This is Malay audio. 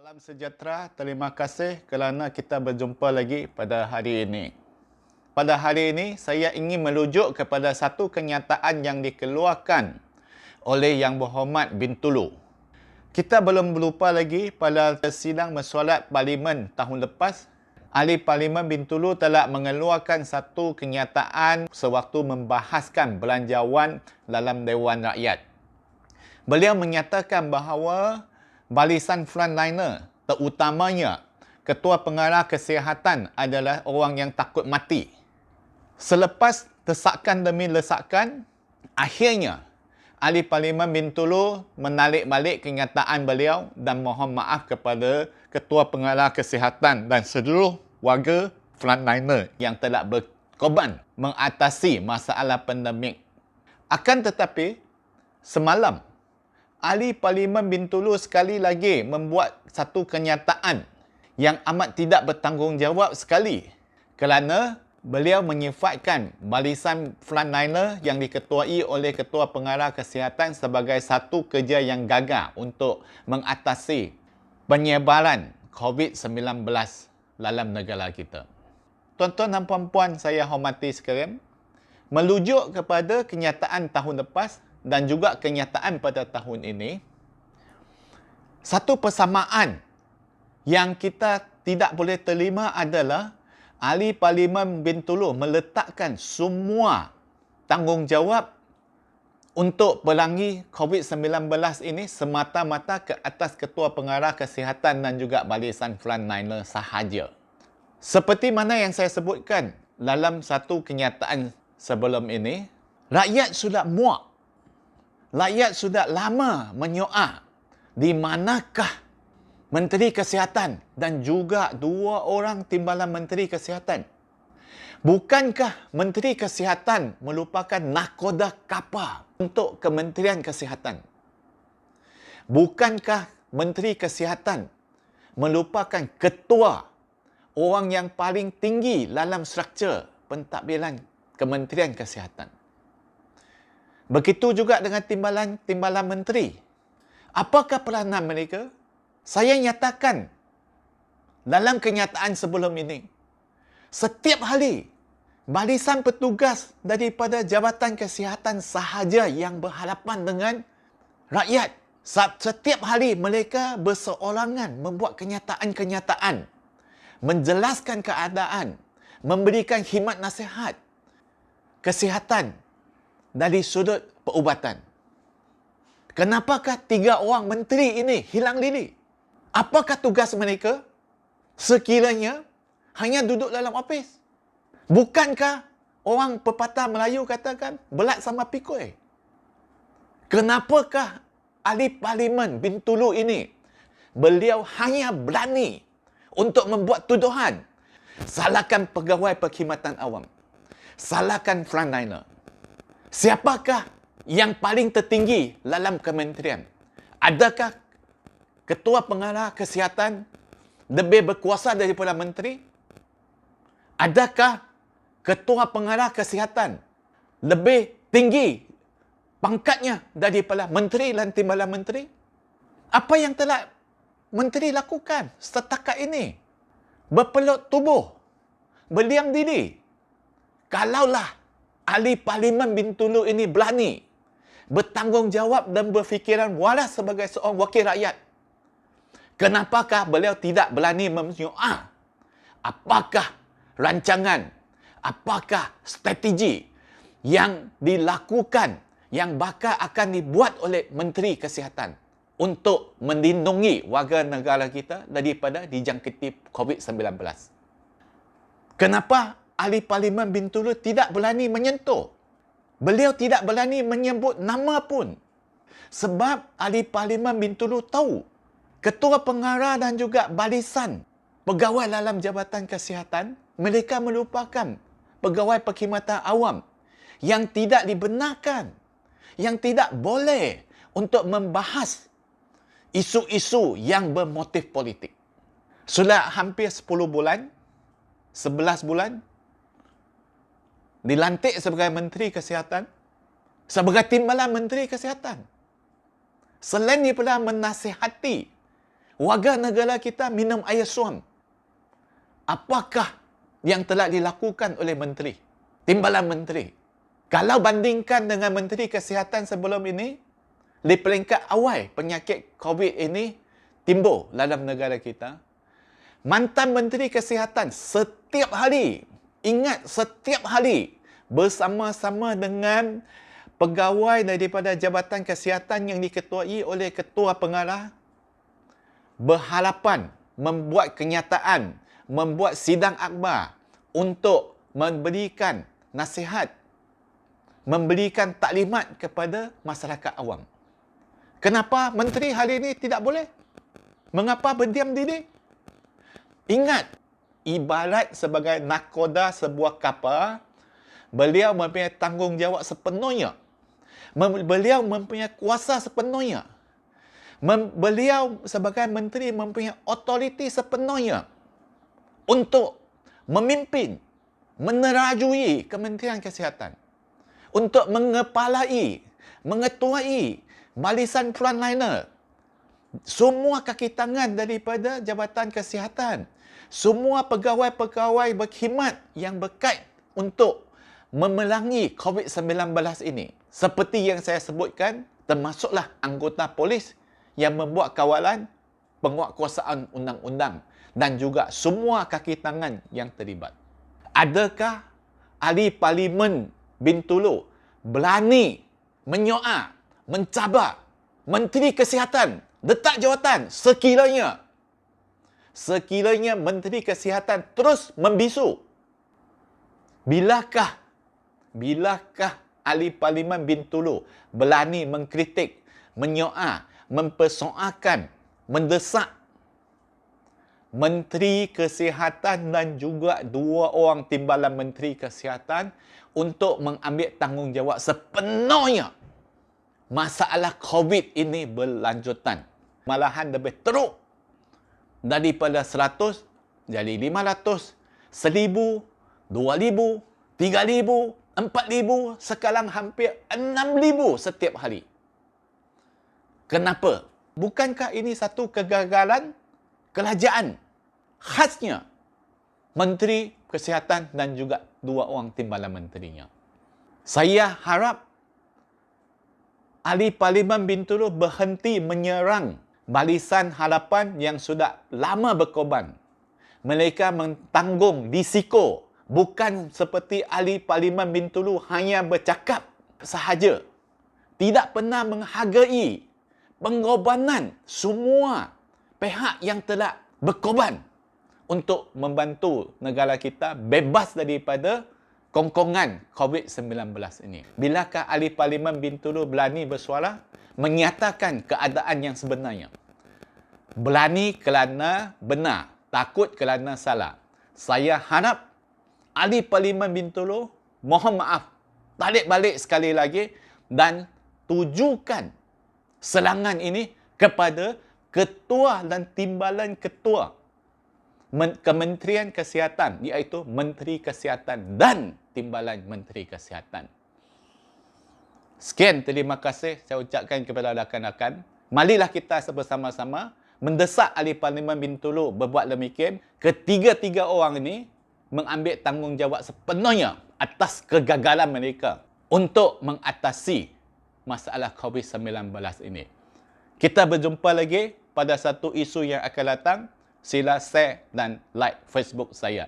Salam sejahtera, terima kasih kerana kita berjumpa lagi pada hari ini. Pada hari ini, saya ingin merujuk kepada satu kenyataan yang dikeluarkan oleh Yang Berhormat Bintulu. Kita belum lupa lagi pada sidang mesyuarat Parlimen tahun lepas, Ahli Parlimen Bintulu telah mengeluarkan satu kenyataan sewaktu membahaskan belanjawan dalam Dewan Rakyat. Beliau menyatakan bahawa barisan frontliner, terutamanya Ketua Pengarah Kesihatan adalah orang yang takut mati. Selepas desakan demi desakan, akhirnya Ahli Parlimen Bintulu menarik balik kenyataan beliau dan mohon maaf kepada Ketua Pengarah Kesihatan dan seluruh warga frontliner yang telah berkorban mengatasi masalah pandemik. Akan tetapi, semalam Ahli Parlimen Bintulu sekali lagi membuat satu kenyataan yang amat tidak bertanggungjawab sekali kerana beliau menyifatkan barisan frontliner yang diketuai oleh Ketua Pengarah Kesihatan sebagai satu kerja yang gagal untuk mengatasi penyebaran COVID-19 dalam negara kita. Tuan-tuan dan puan-puan saya hormati sekalian, merujuk kepada kenyataan tahun lepas dan juga kenyataan pada tahun ini, satu persamaan yang kita tidak boleh terima adalah Ahli Parlimen Bintulu meletakkan semua tanggungjawab untuk perangi COVID-19 ini semata-mata ke atas Ketua Pengarah Kesihatan dan juga barisan frontliner sahaja. Seperti mana yang saya sebutkan dalam satu kenyataan sebelum ini, rakyat sudah muak. Rakyat sudah lama menyoal di manakah Menteri Kesihatan dan juga dua orang timbalan Menteri Kesihatan. Bukankah Menteri Kesihatan merupakan nahkoda kapal untuk Kementerian Kesihatan? Bukankah Menteri Kesihatan merupakan ketua, orang yang paling tinggi dalam struktur pentadbiran Kementerian Kesihatan? Begitu juga dengan timbalan menteri. Apakah peranan mereka? Saya nyatakan dalam kenyataan sebelum ini, setiap hari barisan petugas daripada Jabatan Kesihatan sahaja yang berhadapan dengan rakyat. Setiap hari mereka berseorangan membuat kenyataan-kenyataan, menjelaskan keadaan, memberikan khidmat nasihat kesihatan dari sudut perubatan. Kenapakah tiga orang menteri ini hilang diri? Apakah tugas mereka sekiranya hanya duduk dalam ofis? Bukankah orang pepatah Melayu katakan belat sama pikul? Kenapakah Ahli Parlimen Bintulu ini beliau hanya berani untuk membuat tuduhan? Salahkan pegawai perkhidmatan awam. Salahkan frontliner. Siapakah yang paling tertinggi dalam kementerian? Adakah Ketua Pengarah Kesihatan lebih berkuasa daripada menteri? Adakah Ketua Pengarah Kesihatan lebih tinggi pangkatnya daripada menteri dan timbalan menteri? Apa yang telah menteri lakukan setakat ini? Berpeluk tubuh, berdiam diri. Kalaulah Ahli Parlimen Bintulu ini berani bertanggungjawab dan berfikiran waras sebagai seorang wakil rakyat, kenapakah beliau tidak berani menyoal apakah rancangan, apakah strategi yang dilakukan, yang bakal akan dibuat oleh Menteri Kesihatan untuk melindungi warga negara kita daripada dijangkiti COVID-19. Kenapa Ahli Parlimen Bintulu tidak berani menyentuh? Beliau tidak berani menyebut nama pun. Sebab Ahli Parlimen Bintulu tahu Ketua Pengarah dan juga barisan pegawai dalam Jabatan Kesihatan, mereka merupakan pegawai perkhidmatan awam yang tidak dibenarkan, yang tidak boleh untuk membahas isu-isu yang bermotif politik. Sudah hampir 10 bulan, 11 bulan, dilantik sebagai Menteri Kesihatan, sebagai timbalan Menteri Kesihatan. Selain daripada menasihati warga negara kita minum air suam. Apakah yang telah dilakukan oleh menteri, timbalan menteri? Kalau bandingkan dengan Menteri Kesihatan sebelum ini, di peringkat awal penyakit COVID ini timbul dalam negara kita, mantan Menteri Kesihatan setiap hari, ingat setiap hari, bersama-sama dengan pegawai daripada Jabatan Kesihatan yang diketuai oleh Ketua Pengarah, berharapan membuat kenyataan, membuat sidang akhbar untuk memberikan nasihat, memberikan taklimat kepada masyarakat awam. Kenapa menteri hari ini tidak boleh? Mengapa berdiam diri? Ingat, ibarat sebagai nakoda sebuah kapal, beliau mempunyai tanggungjawab sepenuhnya. Beliau mempunyai kuasa sepenuhnya. Beliau sebagai menteri mempunyai otoriti sepenuhnya untuk memimpin, menerajui Kementerian Kesihatan, untuk mengepalai, mengetuai barisan frontliner, semua kaki tangan daripada Jabatan Kesihatan, semua pegawai-pegawai berkhidmat yang berkait untuk memerangi COVID-19 ini. Seperti yang saya sebutkan, termasuklah anggota polis yang membuat kawalan penguatkuasaan undang-undang dan juga semua kaki tangan yang terlibat. Adakah ahli Parlimen Bintulu berani menyoal, mencabar Menteri Kesihatan, letak jawatan sekiranya Menteri Kesihatan terus membisu? Bilakah ahli Parlimen Bintulu berani mengkritik, menyoal, mempersoalkan, mendesak Menteri Kesihatan dan juga dua orang timbalan Menteri Kesihatan untuk mengambil tanggungjawab sepenuhnya masalah COVID ini berlanjutan? Malahan lebih teruk daripada 100 jadi 500, 1000, 2000, 3000, 4000, sekarang hampir 6000 setiap hari. Kenapa? Bukankah ini satu kegagalan kerajaan? Khasnya Menteri Kesihatan dan juga dua orang timbalan menterinya. Saya harap ahli Parlimen Bintulu berhenti menyerang Barisan Harapan yang sudah lama berkorban. Mereka mentanggung risiko, bukan seperti ahli Parlimen Bintulu hanya bercakap sahaja, tidak pernah menghargai pengorbanan semua pihak yang telah berkorban untuk membantu negara kita bebas daripada kongkongan COVID-19 ini. Bilakah ahli Parlimen Bintulu berani bersuara, menyatakan keadaan yang sebenarnya? Berani kerana benar, takut kerana salah. Saya harap ahli Parlimen Bintulu mohon maaf, tarik balik sekali lagi dan tujukan serangan ini kepada ketua dan timbalan ketua Kementerian Kesihatan, iaitu Menteri Kesihatan dan timbalan Menteri Kesihatan. Sekian, terima kasih saya ucapkan kepada rakan-rakan. Marilah kita bersama-sama mendesak ahli Parlimen Bintulu berbuat demikian. Ketiga-tiga orang ini mengambil tanggungjawab sepenuhnya atas kegagalan mereka untuk mengatasi masalah COVID-19 ini. Kita berjumpa lagi pada satu isu yang akan datang. Sila share dan like Facebook saya.